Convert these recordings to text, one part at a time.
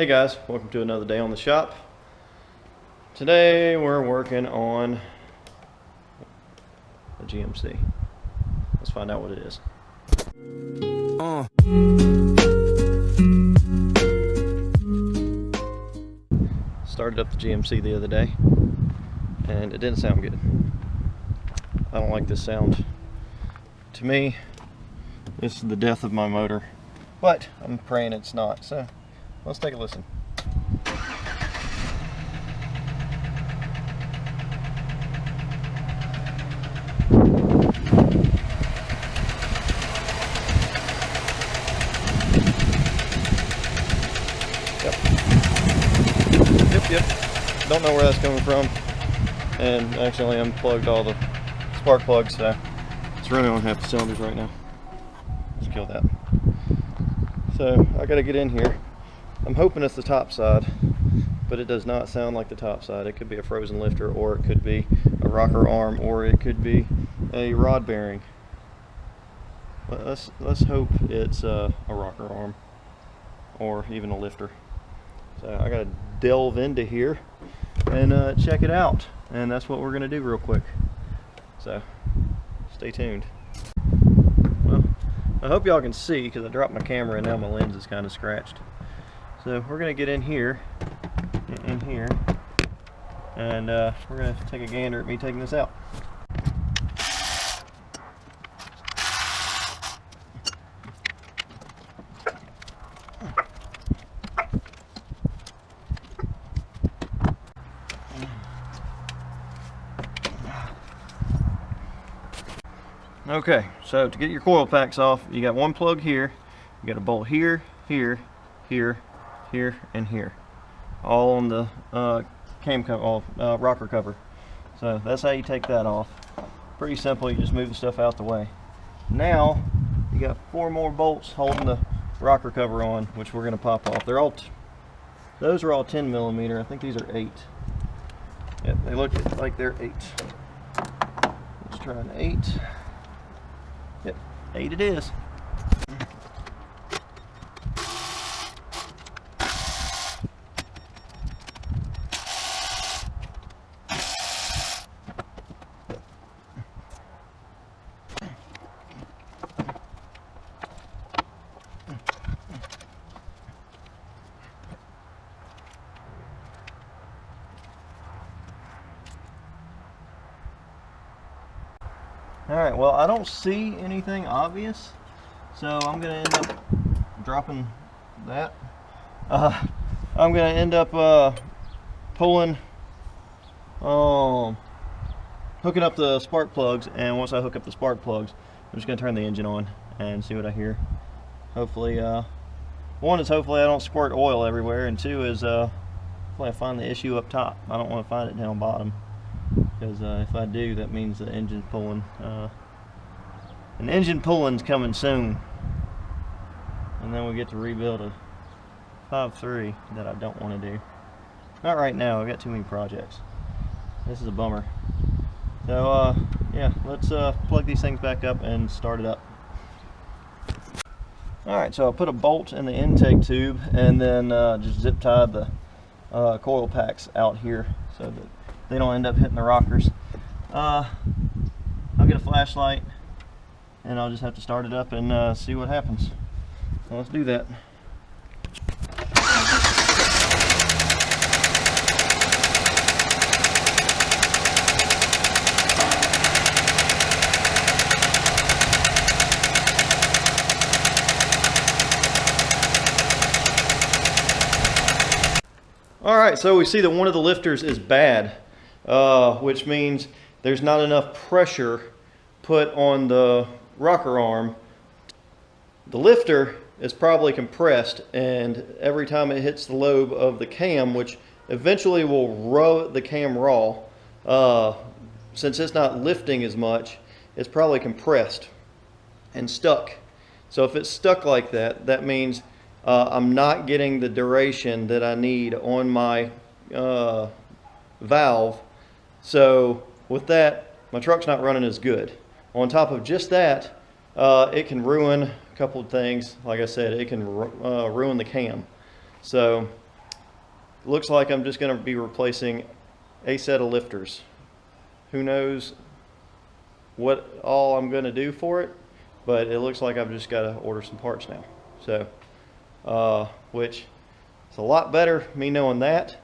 Hey guys, welcome to another day on the shop. Today we're working on a GMC. Let's find out what it is. Started up the GMC the other day and it didn't sound good. I don't like this sound. To me, this is the death of my motor, but I'm praying it's not. So let's take a listen. Yep. Don't know where that's coming from, and actually unplugged all the spark plugs, so it's running on half the cylinders right now. Let's kill that. So I gotta get in here. I'm hoping it's the top side, but it does not sound like the top side. It could be a frozen lifter, or it could be a rocker arm, or it could be a rod bearing. But let's hope it's a rocker arm or even a lifter. So I gotta delve into here and check it out, and that's what we're gonna do real quick. So stay tuned. Well, I hope y'all can see because I dropped my camera and now my lens is kind of scratched. So we're gonna get in here, and we're gonna take a gander at me taking this out. Okay, so to get your coil packs off, you got one plug here, you got a bolt here, here, here, here, and here, all on the rocker cover. So that's how you take that off. Pretty simple. You just move the stuff out the way. Now you got 4 more bolts holding the rocker cover on, which we're going to pop off. Those are all 10 millimeter. I think these are 8. Yep, they look like they're 8. Let's try an 8. Yep, 8 it is. Alright, well, I don't see anything obvious, so I'm going to end up dropping that. I'm going to end up hooking up the spark plugs, and once I hook up the spark plugs, I'm just going to turn the engine on and see what I hear. Hopefully, one is hopefully I don't squirt oil everywhere, and 2 is hopefully I find the issue up top. I don't want to find it down bottom. Because if I do, that means the engine's pulling. An engine pulling's coming soon, and then we get to rebuild a 5.3 that I don't want to do. Not right now. I've got too many projects. This is a bummer. So yeah, let's plug these things back up and start it up. Alright, so I put a bolt in the intake tube and then just zip tied the coil packs out here so that they don't end up hitting the rockers. I'll get a flashlight and I'll just have to start it up and see what happens. So let's do that. Alright, so we see that one of the lifters is bad. Which means there's not enough pressure put on the rocker arm. The lifter is probably compressed, and every time it hits the lobe of the cam, which eventually will row the cam raw, since it's not lifting as much, it's probably compressed and stuck. So if it's stuck like that, that means I'm not getting the duration that I need on my valve. So with that, my truck's not running as good. On top of just that, it can ruin a couple of things. Like I said, it can ruin the cam. So looks like I'm just going to be replacing a set of lifters. Who knows what all I'm going to do for it, but it looks like I've just got to order some parts now. So, which is a lot better me knowing that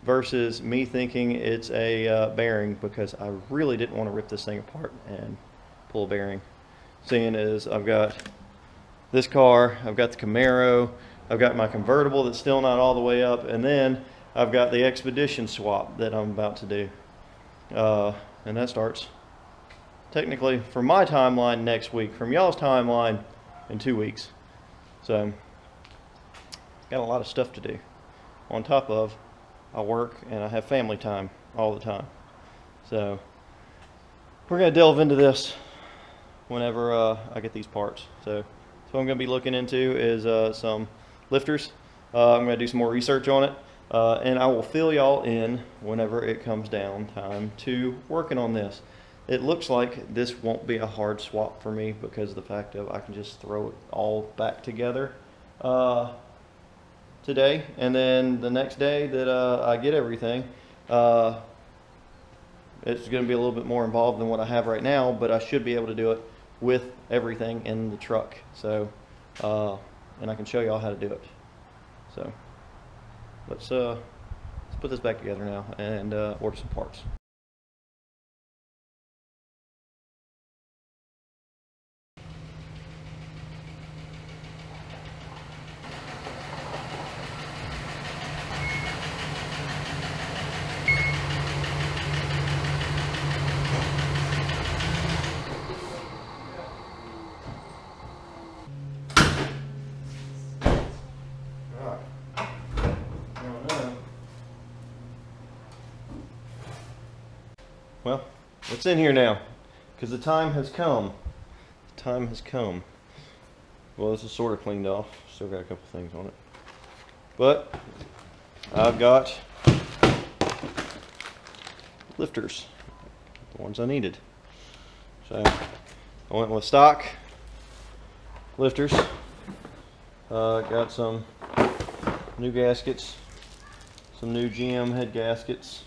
versus me thinking it's a bearing, because I really didn't want to rip this thing apart and pull a bearing. Seeing as I've got this car, I've got the Camaro, I've got my convertible that's still not all the way up, and then I've got the Expedition swap that I'm about to do. And that starts technically for my timeline next week, from y'all's timeline in 2 weeks. So got a lot of stuff to do on top of I work and I have family time all the time. So we're going to delve into this whenever I get these parts. So what I'm going to be looking into is some lifters. I'm going to do some more research on it, and I will fill y'all in whenever it comes down time to working on this. It looks like this won't be a hard swap for me because of the fact of I can just throw it all back together today, and then the next day that I get everything, it's going to be a little bit more involved than what I have right now, but I should be able to do it with everything in the truck. So and I can show y'all how to do it. So let's put this back together now and order some parts. Well, it's in here now, because the time has come. The time has come. Well, this is sort of cleaned off. Still got a couple things on it. But I've got lifters, the ones I needed. So I went with stock lifters. Got some new gaskets, some new GM head gaskets,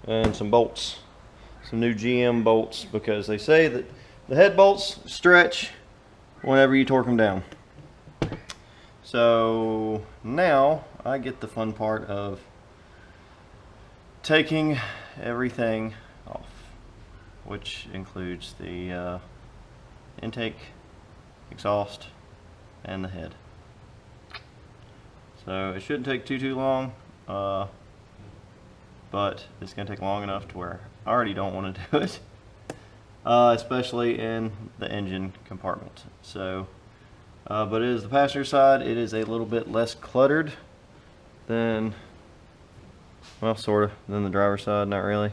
and some bolts, some new GM bolts, because they say that the head bolts stretch whenever you torque them down. So now I get the fun part of taking everything off, which includes the intake, exhaust, and the head. So it shouldn't take too long. But it's going to take long enough to where I already don't want to do it, especially in the engine compartment. So, but it is the passenger side. It is a little bit less cluttered than, well, sort of, than the driver's side. Not really.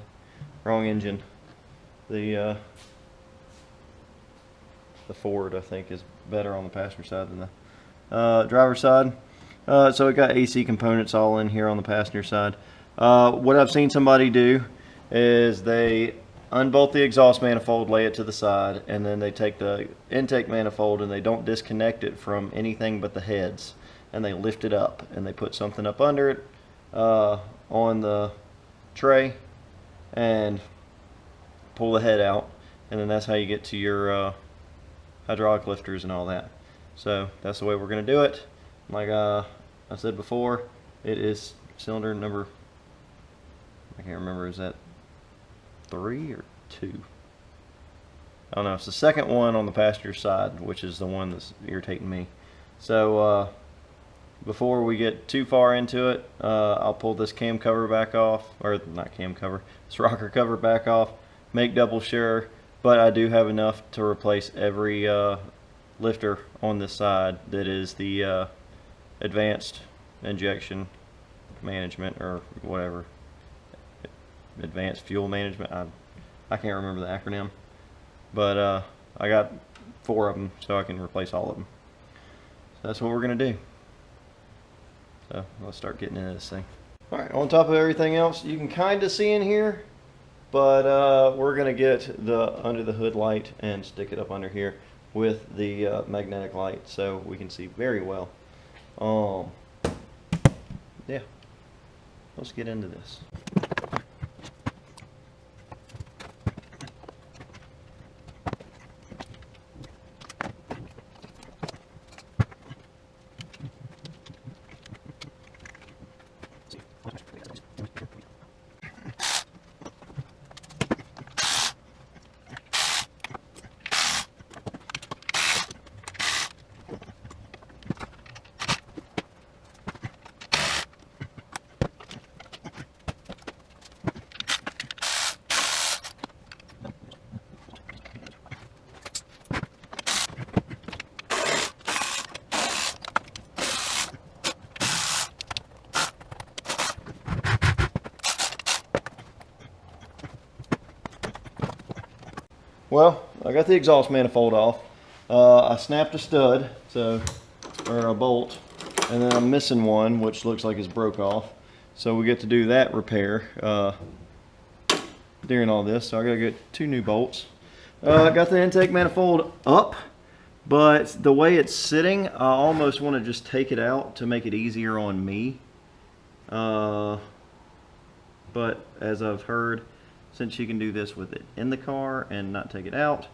Wrong engine. The Ford, I think, is better on the passenger side than the driver's side. So it got AC components all in here on the passenger side. What I've seen somebody do is they unbolt the exhaust manifold, lay it to the side, and then they take the intake manifold and they don't disconnect it from anything but the heads, and they lift it up and they put something up under it on the tray and pull the head out, and then that's how you get to your hydraulic lifters and all that. So that's the way we're going to do it. Like I said before, it is cylinder number, I can't remember, is that 3 or 2? I don't know. It's the second one on the passenger side, which is the one that's irritating me. So before we get too far into it, I'll pull this cam cover back off, or not cam cover, this rocker cover back off, make double sure, but I do have enough to replace every lifter on this side that is the advanced injection management, or whatever, advanced fuel management. I can't remember the acronym, but I got 4 of them, so I can replace all of them. So that's what we're going to do. So let's start getting into this thing. Alright, on top of everything else, you can kind of see in here, but we're going to get the under the hood light and stick it up under here with the magnetic light so we can see very well. Yeah, let's get into this. Well, I got the exhaust manifold off. I snapped a stud, or a bolt, and then I'm missing one, which looks like it's broke off. So we get to do that repair during all this. So I gotta get 2 new bolts. I got the intake manifold up, but the way it's sitting, I almost want to just take it out to make it easier on me. But as I've heard, since you can do this with it in the car and not take it out,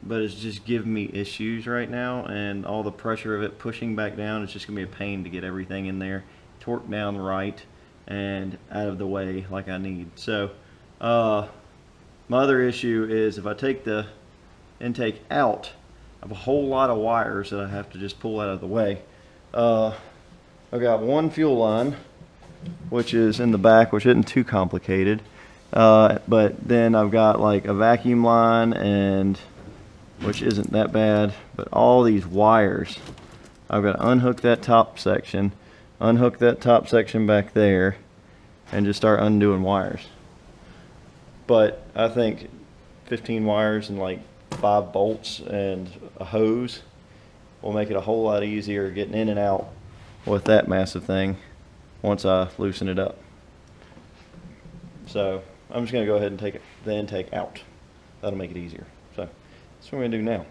but it's just giving me issues right now, and all the pressure of it pushing back down, it's just gonna be a pain to get everything in there, torque down right and out of the way like I need. So my other issue is if I take the intake out, I have a whole lot of wires that I have to just pull out of the way. I've got one fuel line, which is in the back, which isn't too complicated. But then I've got like a vacuum line, and which isn't that bad, but all these wires, I've got to unhook that top section, unhook that top section back there, and just start undoing wires. But I think 15 wires and like 5 bolts and a hose will make it a whole lot easier getting in and out with that massive thing once I loosen it up. So I'm just going to go ahead and take the intake out. That'll make it easier. So that's what we're going to do now.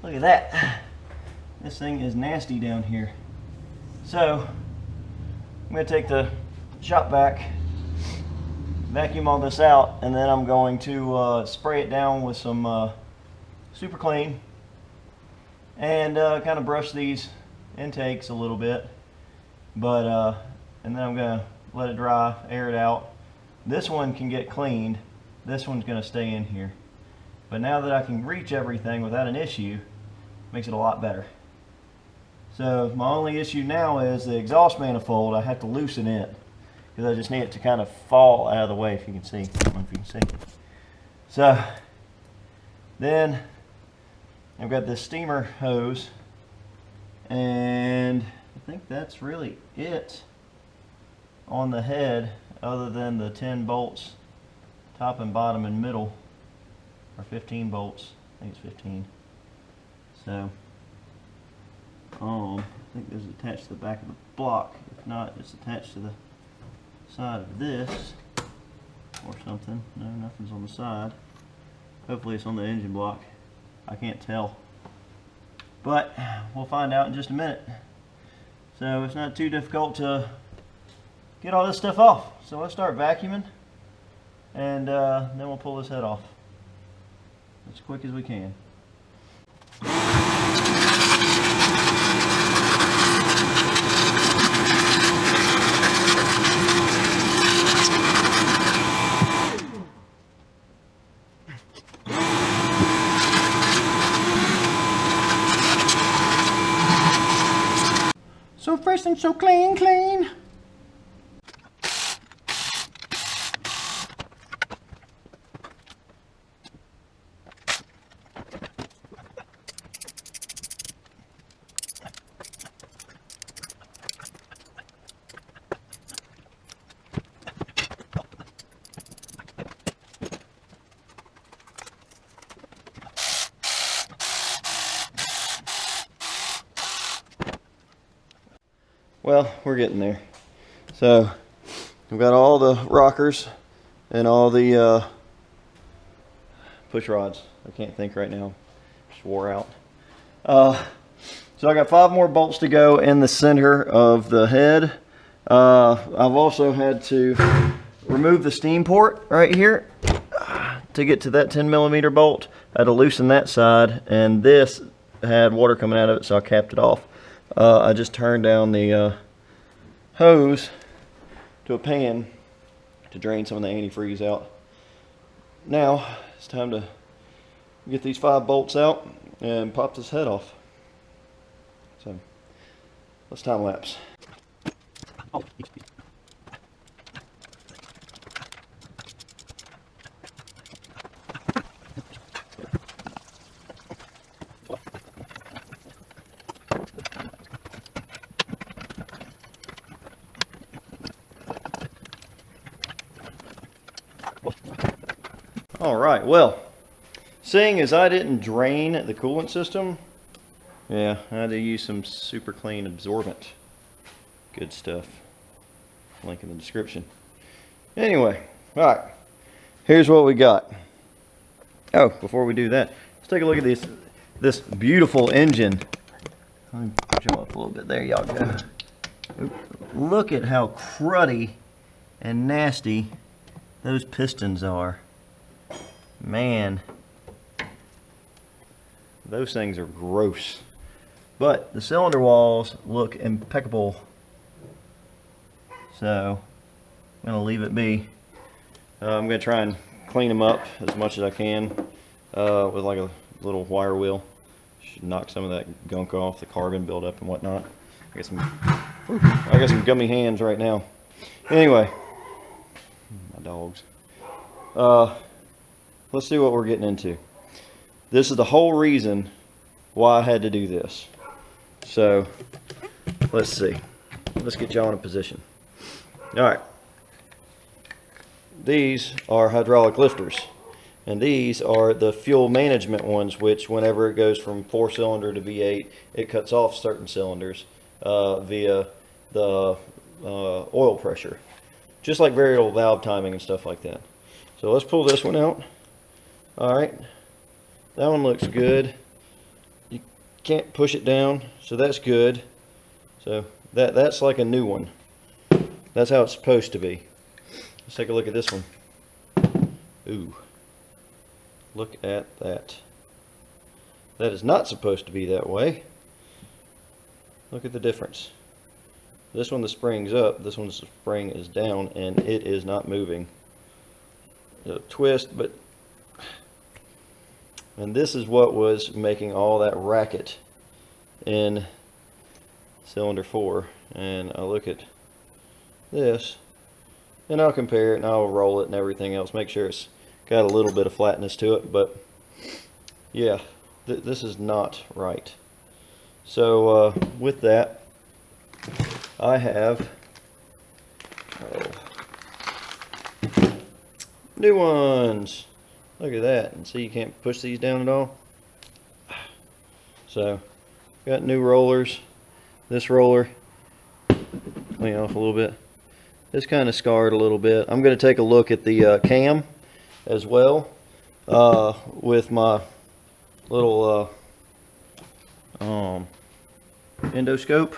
Look at that. This thing is nasty down here. So I'm going to take the shop vac, vacuum all this out, and then I'm going to spray it down with some super clean and kind of brush these intakes a little bit. But and then I'm going to let it dry, air it out. This one can get cleaned. This one's going to stay in here. But now that I can reach everything without an issue, makes it a lot better. So my only issue now is the exhaust manifold. I have to loosen it because I just need it to kind of fall out of the way, if you can see. I don't know if you can see. So then I've got this steamer hose, and I think that's really it on the head, other than the 10 bolts top and bottom and middle, or 15 bolts. I think it's 15. So I think this is attached to the back of the block. If not, it's attached to the side of this or something. No, nothing's on the side. Hopefully it's on the engine block. I can't tell, but we'll find out in just a minute. So it's not too difficult to get all this stuff off. So let's start vacuuming, and then we'll pull this head off as quick as we can. So fresh and so clean, clean. well, we're getting there. So we've got all the rockers and all the push rods. I can't think right now, just wore out. So I got 5 more bolts to go in the center of the head. I've also had to remove the steam port right here to get to that 10mm bolt. I had to loosen that side, and this had water coming out of it, so I capped it off. I just turned down the hose to a pan to drain some of the antifreeze out. Now it's time to get these 5 bolts out and pop this head off. So let's time lapse. All right, well, seeing as I didn't drain the coolant system, yeah, I had to use some super clean absorbent. Good stuff. Link in the description. Anyway, all right, here's what we got. Oh, before we do that, let's take a look at this beautiful engine. Let me jump up a little bit. There y'all go. Look at how cruddy and nasty those pistons are. Man, those things are gross. But the cylinder walls look impeccable. So I'm gonna leave it be. I'm gonna try and clean them up as much as I can with like a little wire wheel. Should knock some of that gunk off, the carbon buildup and whatnot. I got some gummy hands right now. Anyway, my dogs. Let's see what we're getting into. This is the whole reason why I had to do this. So let's see. Let's get y'all in a position. All right. These are hydraulic lifters, and these are the fuel management ones, which whenever it goes from 4-cylinder to V8, it cuts off certain cylinders via the oil pressure, just like variable valve timing and stuff like that. So let's pull this one out. All right, that one looks good. You can't push it down, so that's good. So that's like a new one. That's how it's supposed to be. Let's take a look at this one. Ooh, look at that. That is not supposed to be that way. Look at the difference. This one, the spring's up. This one's the spring is down, and it is not moving. It'll twist, but... And this is what was making all that racket in cylinder 4. And I look at this, and I'll compare it, and I'll roll it and everything else, make sure it's got a little bit of flatness to it. But yeah, this is not right. So with that, I have new ones. Look at that, and see you can't push these down at all. So got new rollers. This roller, clean off a little bit. It's kind of scarred a little bit. I'm going to take a look at the cam as well with my little endoscope,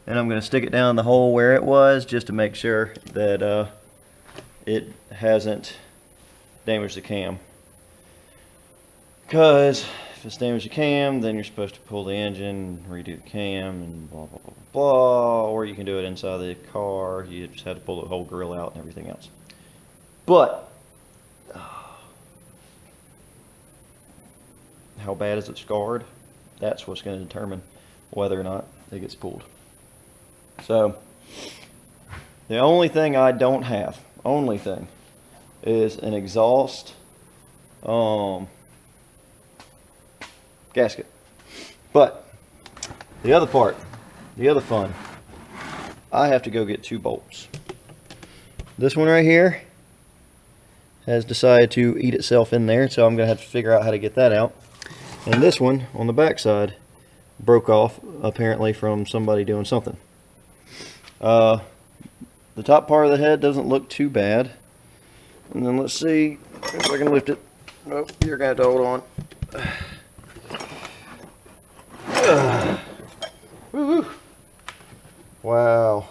and I'm going to stick it down the hole where it was just to make sure that it hasn't damaged the cam. Because if it's damaged the cam, then you're supposed to pull the engine, redo the cam, and blah blah blah blah. Or you can do it inside the car. You just have to pull the whole grill out and everything else. But how bad is it scarred? That's what's going to determine whether or not it gets pulled. So the only thing I don't have, is an exhaust gasket. But the other part, the other fun, I have to go get 2 bolts. This one right here has decided to eat itself in there, so I'm going to have to figure out how to get that out. And this one on the back side broke off, apparently from somebody doing something. The top part of the head doesn't look too bad. And then let's see if I can lift it. Nope, you're gonna have to hold on. Woo-hoo. Wow.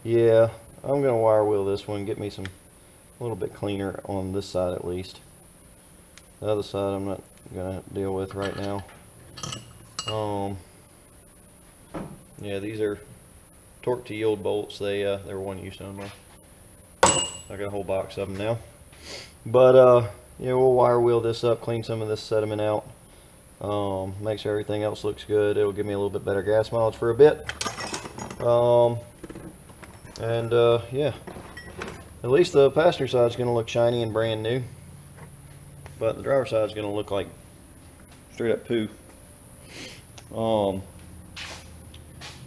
Yeah, I'm gonna wire wheel this one, get me some a little bit cleaner on this side at least. The other side I'm not gonna deal with right now. Yeah, these are torque to yield bolts. They're one use only. I got a whole box of them now. But yeah, we'll wire wheel this up, clean some of this sediment out, make sure everything else looks good. It'll give me a little bit better gas mileage for a bit. Yeah, at least the passenger side is going to look shiny and brand new, but the driver's side is going to look like straight up poo.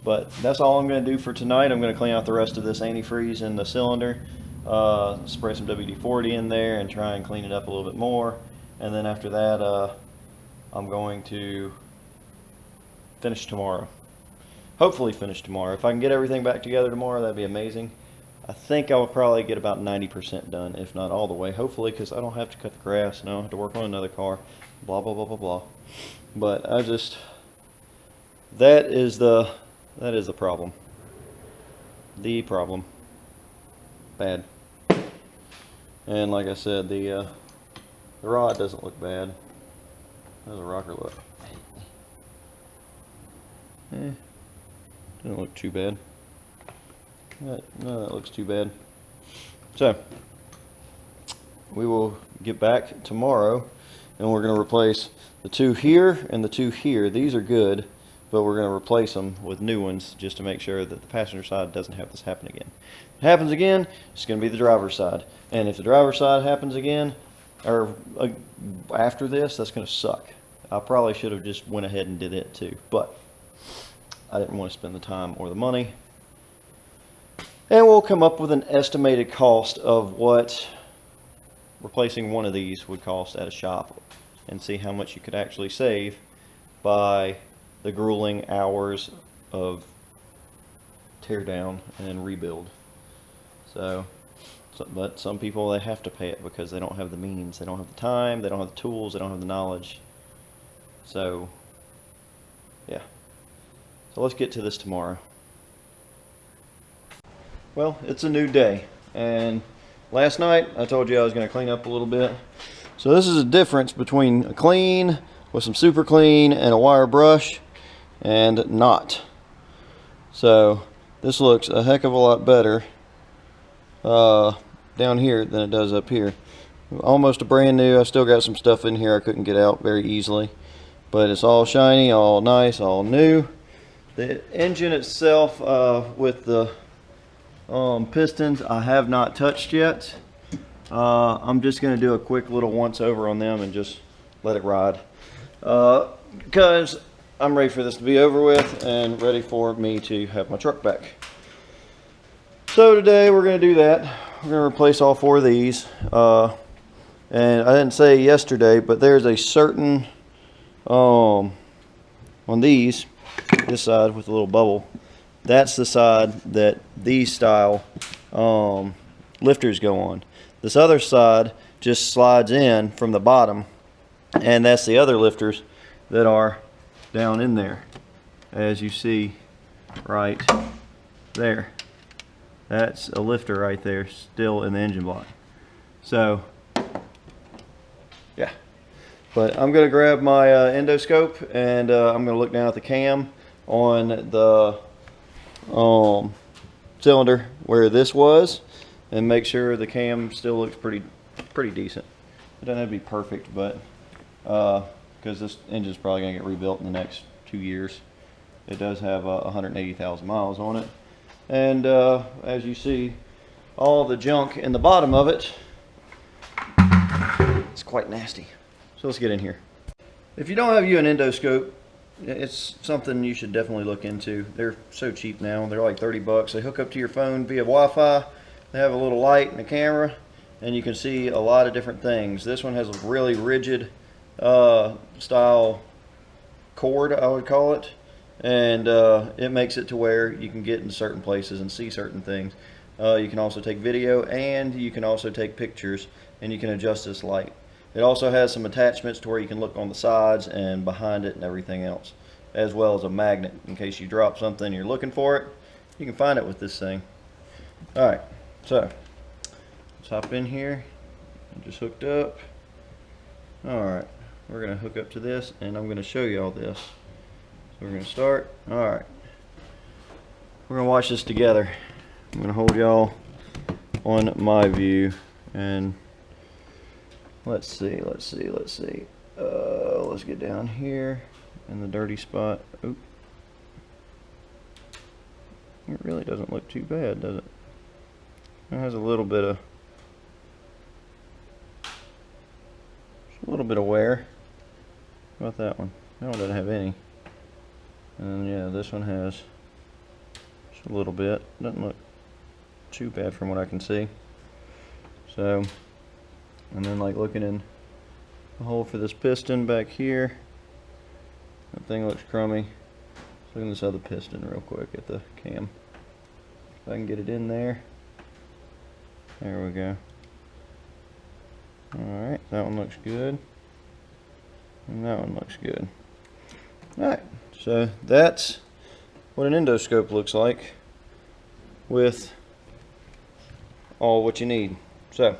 But that's all I'm going to do for tonight. I'm going to clean out the rest of this antifreeze in the cylinder, spray some WD-40 in there and try and clean it up a little bit more. And then after that, I'm going to finish tomorrow. Hopefully finish tomorrow. If I can get everything back together tomorrow, that'd be amazing. I think I will probably get about 90% done, if not all the way, hopefully, because I don't have to cut the grass and I don't have to work on another car, blah blah blah blah blah. But that is the problem. The problem. Bad. And like I said, the rod doesn't look bad. How does the rocker look? Doesn't look too bad. No, that looks too bad. So we will get back tomorrow and we're going to replace the two here and the two here. These are good, but we're going to replace them with new ones just to make sure that the passenger side doesn't have this happen again. If it happens again, it's going to be the driver's side. And if the driver's side happens again, or after this, that's going to suck. I probably should have just went ahead and did it too, but I didn't want to spend the time or the money. And we'll come up with an estimated cost of what replacing one of these would cost at a shop and see how much you could actually save by the grueling hours of tear down and rebuild. But some people, they have to pay it because they don't have the means, they don't have the time, they don't have the tools, they don't have the knowledge. So yeah, so let's get to this tomorrow. Well, it's a new day, and last night I told you I was going to clean up a little bit. So this is a difference between a clean with some super clean and a wire brush and not. So this looks a heck of a lot better down here than it does up here. Almost a brand new. I still got some stuff in here I couldn't get out very easily, but it's all shiny, all nice, all new. The engine itself with the pistons I have not touched yet. I'm just going to do a quick little once over on them and just let it ride, because I'm ready for this to be over with and ready for me to have my truck back. So today we're going to do that. We're going to replace all four of these, and I didn't say yesterday, but there's a certain on these, this side with a little bubble, that's the side that these style lifters go on. This other side just slides in from the bottom, and that's the other lifters that are down in there, as you see right there. That's a lifter right there, still in the engine block. So yeah, but I'm going to grab my endoscope, and I'm going to look down at the cam on the cylinder where this was and make sure the cam still looks pretty decent. It doesn't have to be perfect, but because this engine's probably going to get rebuilt in the next 2 years. It does have 180,000 miles on it, and as you see, all the junk in the bottom of it, it's quite nasty. So let's get in here. If you don't have you an endoscope, it's something you should definitely look into. They're so cheap now. They're like 30 bucks. They hook up to your phone via Wi-Fi. They have a little light and a camera, and you can see a lot of different things. This one has a really rigid style cord, I would call it, and it makes it to where you can get in certain places and see certain things. You can also take video, and you can also take pictures, and you can adjust this light. It also has some attachments to where you can look on the sides and behind it and everything else, as well as a magnet in case you drop something and you're looking for it. You can find it with this thing. Alright, so let's hop in here. I'm just hooked up. Alright, we're going to hook up to this, and I'm going to show you all this. So we're going to start. Alright, we're going to watch this together. I'm going to hold y'all on my view, and let's see. Let's get down here in the dirty spot. Oop. It really doesn't look too bad, does it? It has a little bit of wear. How about that one? That one doesn't have any. And yeah, this one has just a little bit. Doesn't look too bad from what I can see. So, and then like looking in the hole for this piston back here, that thing looks crummy. Let's look at this other piston real quick at the cam. If I can get it in there. There we go. Alright, that one looks good. And that one looks good. Alright, so that's what an endoscope looks like with all what you need. So,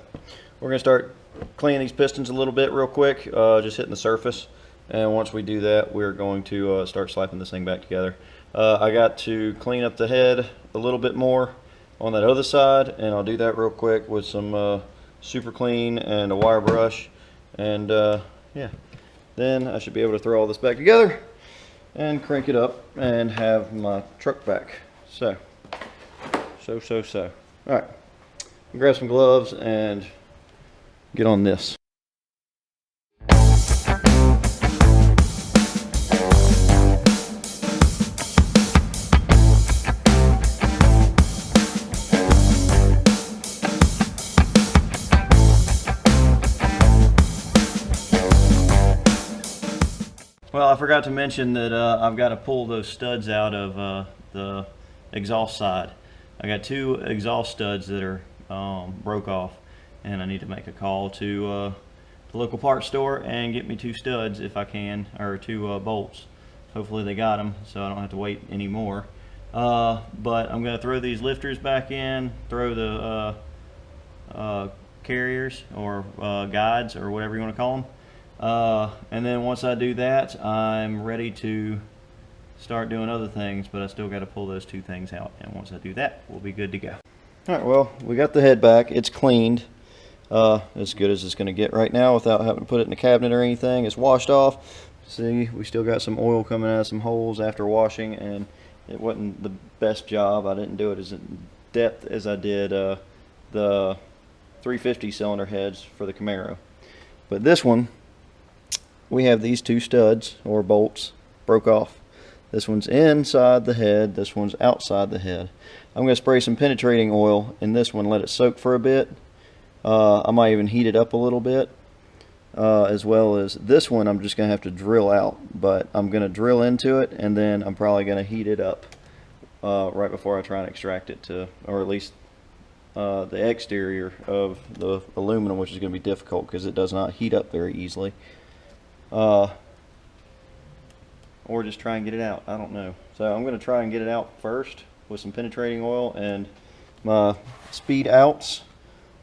we're going to start cleaning these pistons a little bit real quick, just hitting the surface. And once we do that, we're going to start slapping this thing back together. I got to clean up the head a little bit more on that other side, and I'll do that real quick with some super clean and a wire brush, and yeah, then I should be able to throw all this back together and crank it up and have my truck back. So all right, grab some gloves and get on this. Well, I forgot to mention that I've got to pull those studs out of the exhaust side. I got two exhaust studs that are broke off, and I need to make a call to the local parts store and get me two studs if I can, or two bolts. Hopefully they got them, so I don't have to wait anymore. But I'm going to throw these lifters back in, throw the carriers or guides or whatever you want to call them. And then once I do that, I'm ready to start doing other things, but I still got to pull those two things out, and once I do that, we'll be good to go. Alright, well, we got the head back. It's cleaned as good as it's going to get right now without having to put it in a cabinet or anything. It's washed off. See, we still got some oil coming out of some holes after washing, and it wasn't the best job. I didn't do it as in depth as I did the 350 cylinder heads for the Camaro. But this one, we have these two studs or bolts broke off. This one's inside the head, this one's outside the head. I'm going to spray some penetrating oil in this one, let it soak for a bit. I might even heat it up a little bit, as well as this one I'm just going to have to drill out, but I'm going to drill into it, and then I'm probably going to heat it up right before I try and extract it to, or at least the exterior of the aluminum, which is going to be difficult because it does not heat up very easily. Or just try and get it out. I don't know. So I'm going to try and get it out first with some penetrating oil and my speed outs.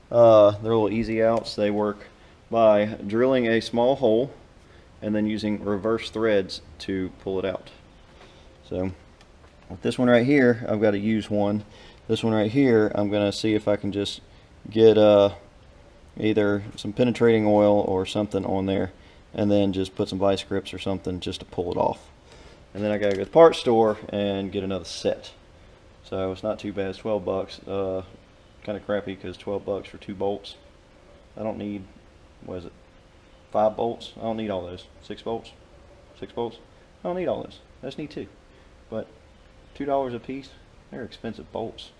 They're little easy outs. They work by drilling a small hole and then using reverse threads to pull it out. So with this one right here, I've got to use one. This one right here, I'm going to see if I can just get either some penetrating oil or something on there, and then just put some vice grips or something just to pull it off. And then I gotta go to the parts store and get another set. So it's not too bad. It's 12 bucks. Kind of crappy because 12 bucks for 2 bolts. I don't need, what is it, 5 bolts? I don't need all those. 6 bolts? 6 bolts? I don't need all those. I just need 2. But $2 a piece, they're expensive bolts.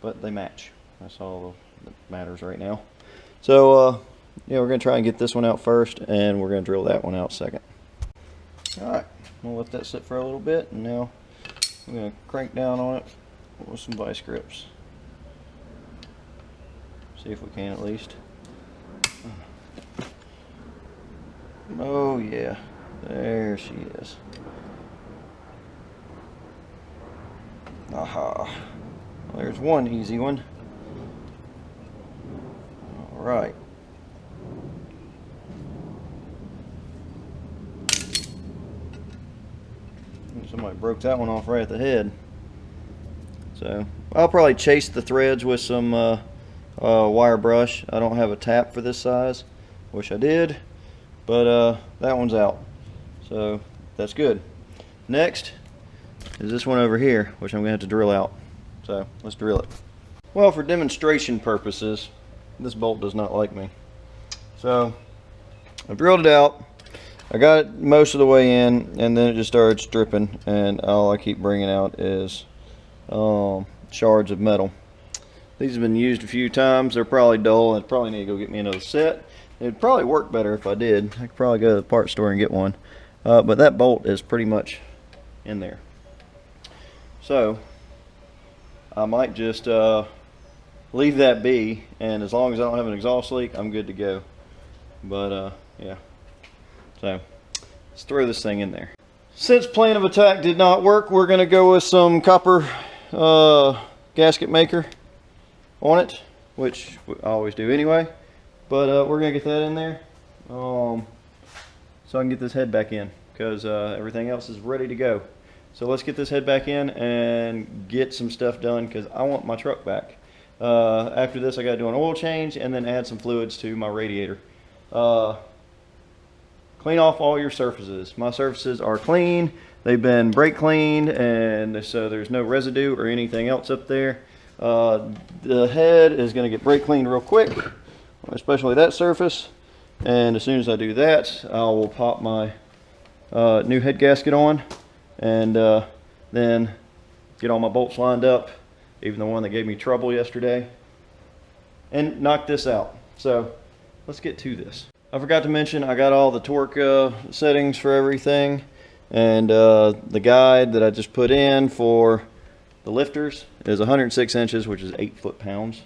But they match. That's all that matters right now. So yeah, we're going to try and get this one out first, and we're going to drill that one out second. Alright, We'll let that sit for a little bit, and now I'm going to crank down on it with some vice grips. See if we can at least. Oh yeah, there she is. Aha. Well, there's one easy one. All right. Somebody broke that one off right at the head. So I'll probably chase the threads with some wire brush. I don't have a tap for this size. Wish I did, but that one's out. So that's good. Next is this one over here, which I'm gonna have to drill out. So let's drill it. Well, for demonstration purposes, this bolt does not like me. So I drilled it out. I got it most of the way in, and then it just started stripping, and all I keep bringing out is shards of metal. These have been used a few times. They're probably dull, and I probably need to go get me another set. It'd probably work better if I did. I could probably go to the parts store and get one. But that bolt is pretty much in there. So I might just leave that be, and as long as I don't have an exhaust leak, I'm good to go. But yeah. So let's throw this thing in there. Since plan of attack did not work, we're going to go with some copper gasket maker on it, which I always do anyway. But we're going to get that in there so I can get this head back in, because everything else is ready to go. So let's get this head back in and get some stuff done, because I want my truck back. After this, I got to do an oil change and then add some fluids to my radiator. Clean off all your surfaces. My surfaces are clean. They've been brake cleaned, and so there's no residue or anything else up there. The head is going to get brake cleaned real quick, especially that surface. And as soon as I do that, I will pop my new head gasket on, and then get all my bolts lined up, even the one that gave me trouble yesterday, and knock this out. So let's get to this. I forgot to mention, I got all the torque settings for everything, and the guide that I just put in for the lifters is 106 inches, which is 8 foot-pounds.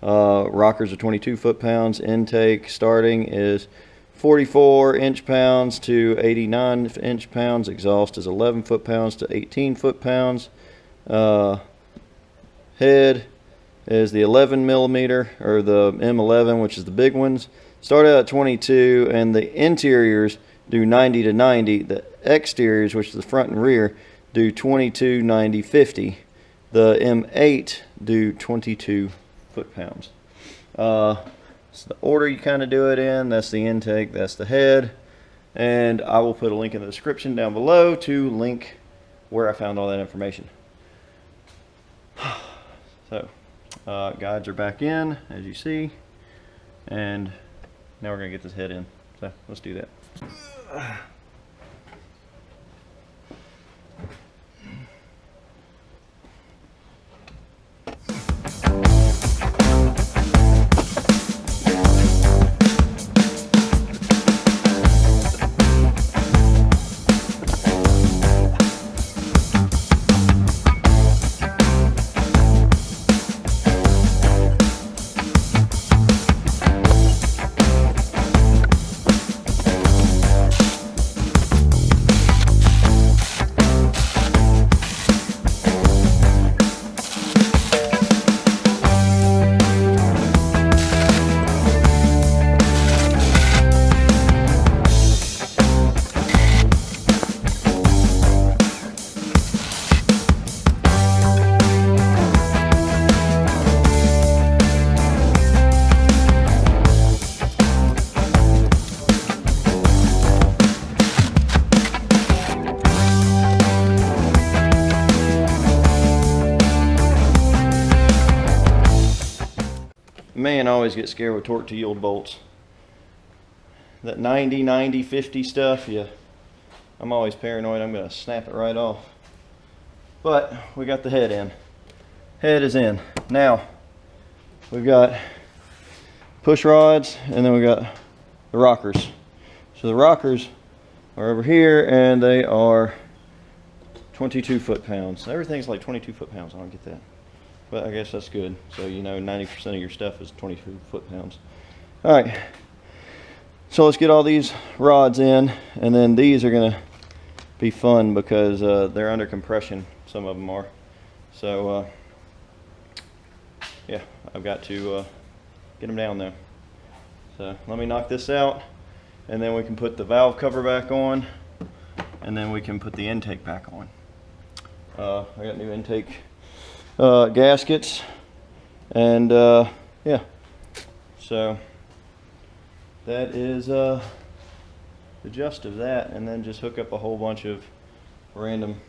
Rockers are 22 foot-pounds. Intake starting is 44 inch-pounds to 89 inch-pounds. Exhaust is 11 foot-pounds to 18 foot-pounds. Head is the 11 millimeter, or the M11, which is the big ones. Start out at 22, and the interiors do 90 to 90. The exteriors, which is the front and rear, do 22, 90, 50. The M8 do 22 foot-pounds. It's the order you kind of do it in. That's the intake, that's the head, and I will put a link in the description down below to link where I found all that information. So guides are back in, as you see, and now we're going to get this head in. So let's do that. Man, I always get scared with torque to yield bolts. That 90, 90, 50 stuff, yeah. I'm always paranoid I'm going to snap it right off. But we got the head in. Head is in. Now, we've got push rods, and then we got the rockers. So the rockers are over here, and they are 22 foot-pounds. Everything's like 22 foot-pounds. I don't get that. But I guess that's good. So you know 90% of your stuff is 22 foot-pounds. All right. So let's get all these rods in, and then these are gonna be fun because they're under compression. Some of them are. So yeah, I've got to get them down there. So let me knock this out, and then we can put the valve cover back on, and then we can put the intake back on. I got new intake gaskets, and yeah, so that is the gist of that, and then just hook up a whole bunch of random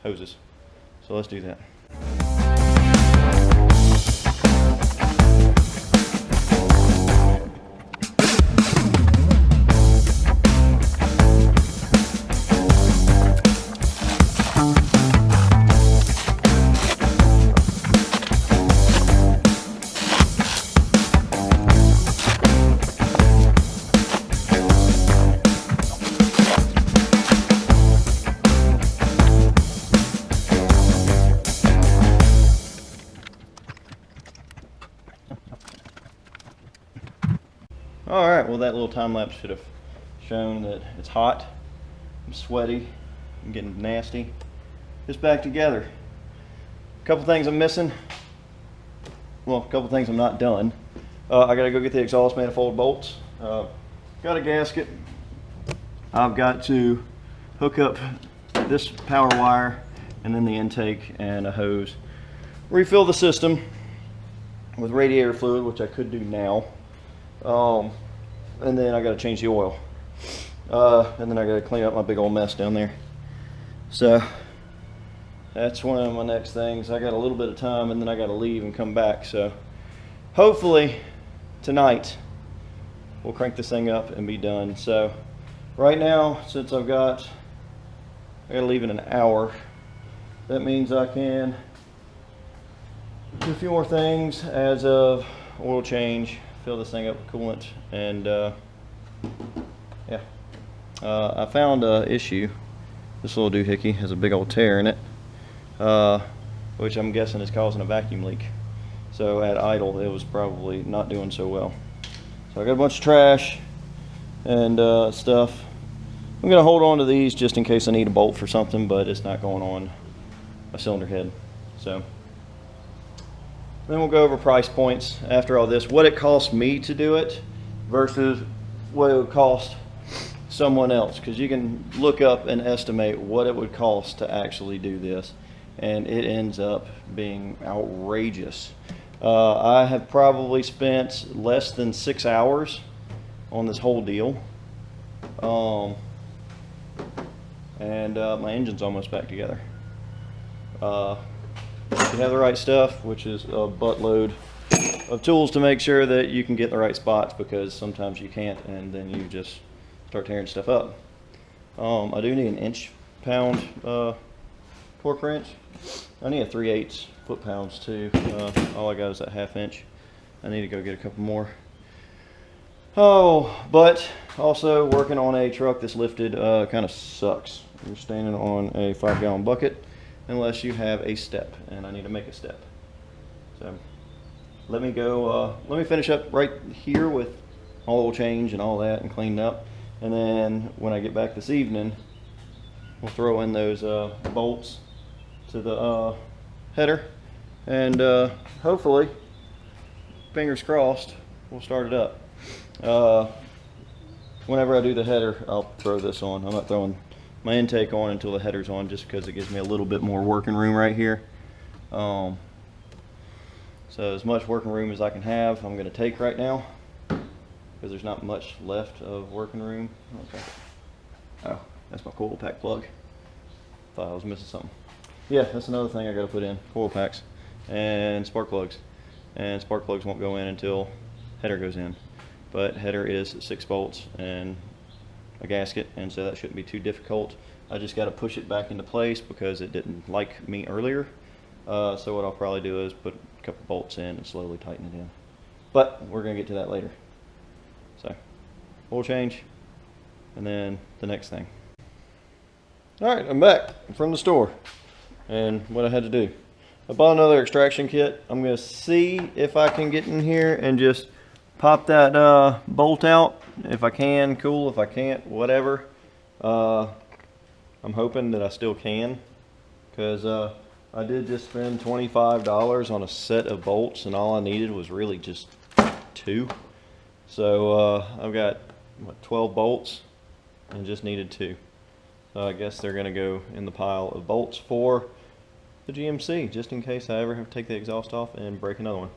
hoses. So let's do that. All right, well that little time lapse should have shown that it's hot, I'm sweaty, I'm getting nasty. Just back together. A couple things I'm missing. Well, a couple things I'm not done. I gotta go get the exhaust manifold bolts. Got a gasket. I've got to hook up this power wire and then the intake and a hose. Refill the system with radiator fluid, which I could do now. And then I got to change the oil, and then I got to clean up my big old mess down there. So that's one of my next things. I got a little bit of time, and then I got to leave and come back. So hopefully tonight we'll crank this thing up and be done. So right now, since I got to leave in an hour, that means I can do a few more things as of oil change, fill this thing up with coolant, and yeah. I found an issue. This little doohickey has a big old tear in it, which I'm guessing is causing a vacuum leak. So at idle, it was probably not doing so well. So I got a bunch of trash and stuff. I'm gonna hold on to these just in case I need a bolt for something, but it's not going on a cylinder head. So then we'll go over price points after all this, what it costs me to do it versus what it would cost someone else, because you can look up and estimate what it would cost to actually do this, and it ends up being outrageous. I have probably spent less than 6 hours on this whole deal, and my engine's almost back together. If you have the right stuff, which is a buttload of tools to make sure that you can get in the right spots, because sometimes you can't, and then you just start tearing stuff up. I do need an inch-pound torque wrench. I need a 3/8 foot-pounds too. All I got is that 1/2 inch. I need to go get a couple more. Oh, but also working on a truck that's lifted kind of sucks. You're standing on a 5-gallon bucket unless you have a step, and I need to make a step. So let me go, let me finish up right here with oil change and all that and cleaned up, and then when I get back this evening, we'll throw in those bolts to the header, and hopefully, fingers crossed, we'll start it up. Whenever I do the header, I'll throw this on. I'm not throwing my intake on until the header's on, just because it gives me a little bit more working room right here. So as much working room as I can have, I'm going to take right now, because there's not much left of working room. Okay. Oh, that's my coil pack plug. Thought I was missing something. Yeah, that's another thing I got to put in: coil packs and spark plugs. And spark plugs won't go in until header goes in. But header is 6 bolts and a gasket, and so that shouldn't be too difficult. I just got to push it back into place because it didn't like me earlier. So what I'll probably do is put a couple bolts in and slowly tighten it in. But we're going to get to that later. So oil change, and then the next thing. Alright, I'm back from the store, and what I had to do. I bought another extraction kit. I'm going to see if I can get in here and just pop that bolt out. If I can, cool. If I can't, whatever. I'm hoping that I still can, because I did just spend $25 on a set of bolts, and all I needed was really just 2. So I've got, what, 12 bolts and just needed 2. So I guess they're going to go in the pile of bolts for the GMC, just in case I ever have to take the exhaust off and break another one.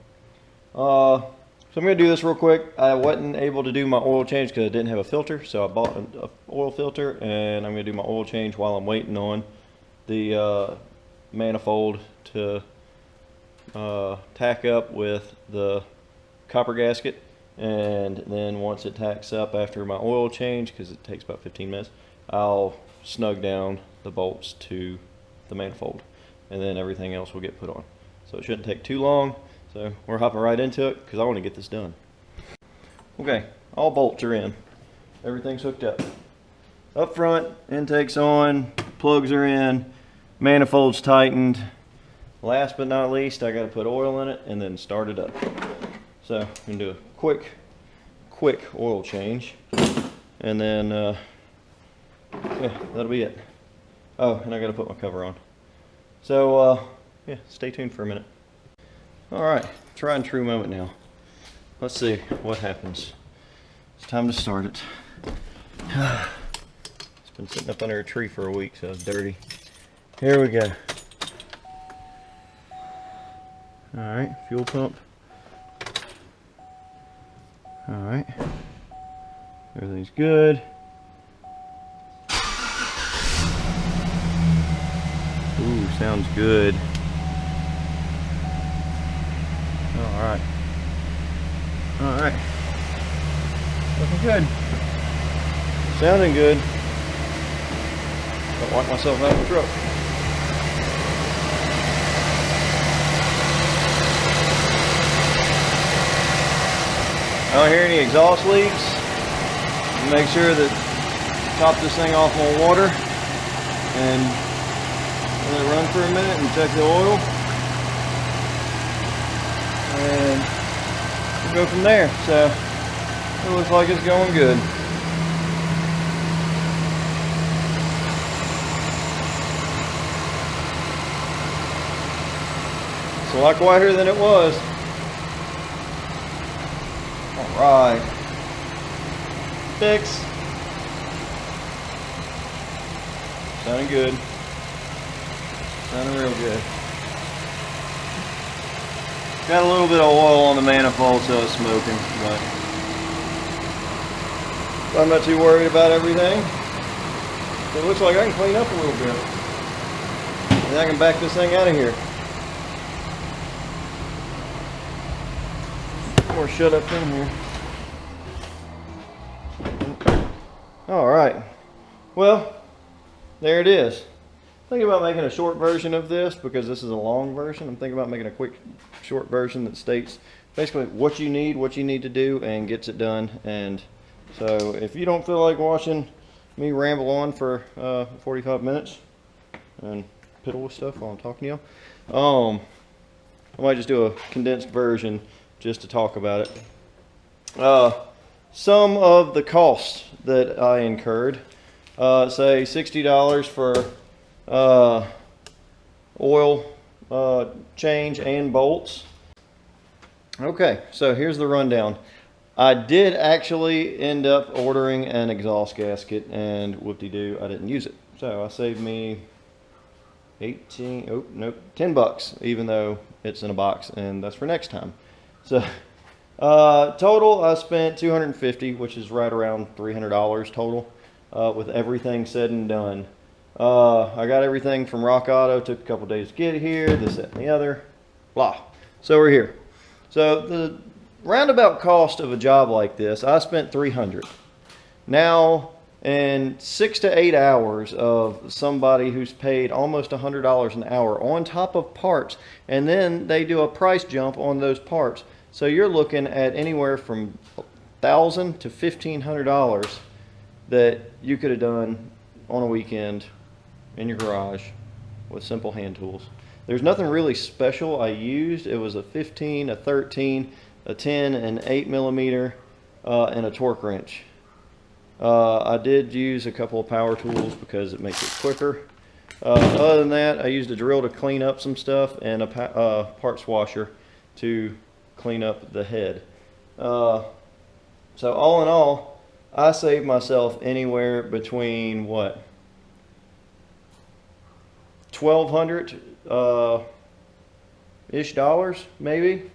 So I'm going to do this real quick. I wasn't able to do my oil change because I didn't have a filter, so I bought an oil filter, and I'm going to do my oil change while I'm waiting on the manifold to tack up with the copper gasket. And then once it tacks up after my oil change, because it takes about 15 minutes, I'll snug down the bolts to the manifold, and then everything else will get put on. So it shouldn't take too long. So we're hopping right into it because I want to get this done. Okay, all bolts are in. Everything's hooked up. Up front, intake's on, plugs are in, manifold's tightened. Last but not least, I got to put oil in it and then start it up. So I'm going to do a quick oil change, and then yeah, that'll be it. Oh, and I got to put my cover on. So yeah, stay tuned for a minute. Alright, try and true moment now. Let's see what happens. It's time to start it. It's been sitting up under a tree for a week, so it's dirty. Here we go. Alright, fuel pump. Alright. Everything's good. Ooh, sounds good. Alright. Alright. Looking good. Sounding good. Don't wipe myself out of the truck. I don't hear any exhaust leaks. Make sure that top this thing off on water and let it run for a minute and check the oil. And we'll go from there. So it looks like it's going good. It's a lot quieter than it was. Alright. Fix. Sounding good. Sounding real good. Got a little bit of oil on the manifold, so it's smoking, but I'm not too worried about everything. It looks like I can clean up a little bit. And I can back this thing out of here. Or shut up in here. Alright. Well, there it is. Thinking about making a short version of this because this is a long version. I'm thinking about making a quick short version that states basically what you need to do, and gets it done. And so if you don't feel like watching me ramble on for 45 minutes and piddle with stuff while I'm talking to you, I might just do a condensed version just to talk about it. Some of the costs that I incurred, say $60 for oil change and bolts. Okay, so here's the rundown. I did actually end up ordering an exhaust gasket, and whoop-de-doo, I didn't use it. So I saved me 10 bucks, even though it's in a box, and that's for next time. So total I spent $250, which is right around $300 total, with everything said and done. I got everything from Rock Auto, took a couple days to get here, this, that, and the other, blah. So we're here. So the roundabout cost of a job like this, I spent $300. Now, in 6 to 8 hours of somebody who's paid almost $100 an hour on top of parts, and then they do a price jump on those parts. So you're looking at anywhere from $1,000 to $1,500 that you could have done on a weekend in your garage with simple hand tools. There's nothing really special I used. It was a 15, a 13, a 10, an 8 millimeter, and a torque wrench. I did use a couple of power tools because it makes it quicker. Other than that, I used a drill to clean up some stuff and a parts washer to clean up the head. So all in all, I saved myself anywhere between what, $1,200 ish dollars maybe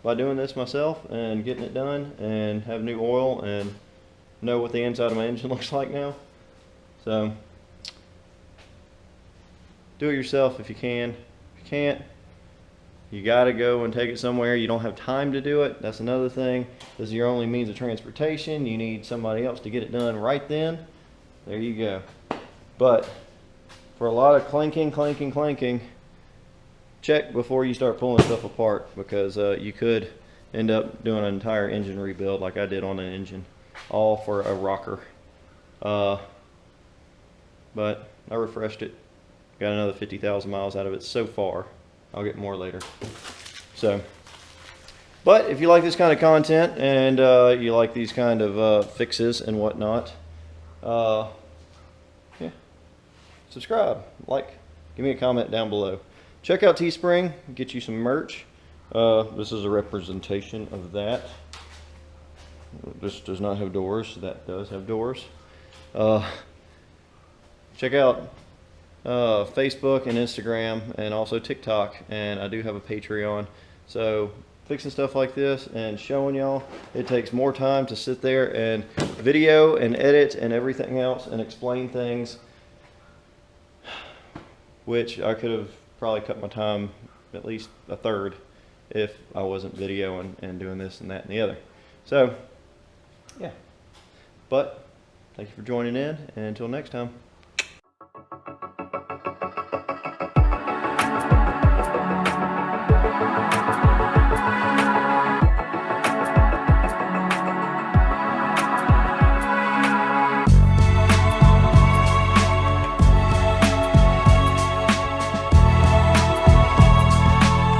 by doing this myself and getting it done, and have new oil and know what the inside of my engine looks like now. So do it yourself if you can. If you can't, you gotta go and take it somewhere. You don't have time to do it. That's another thing. This is your only means of transportation. You need somebody else to get it done right then. There you go. But for a lot of clanking, check before you start pulling stuff apart, because you could end up doing an entire engine rebuild like I did on an engine, all for a rocker. But I refreshed it. Got another 50,000 miles out of it so far. I'll get more later. So, but if you like this kind of content and you like these kind of fixes and whatnot, yeah, subscribe, like, give me a comment down below. Check out Teespring, get you some merch. This is a representation of that. This does not have doors. That does have doors. Check out Facebook and Instagram, and also TikTok, and I do have a Patreon. So fixing stuff like this and showing y'all, it takes more time to sit there and video and edit and everything else and explain things, which I could have probably cut my time at least a third if I wasn't videoing and doing this and that and the other. So yeah, but thank you for joining in, and until next time.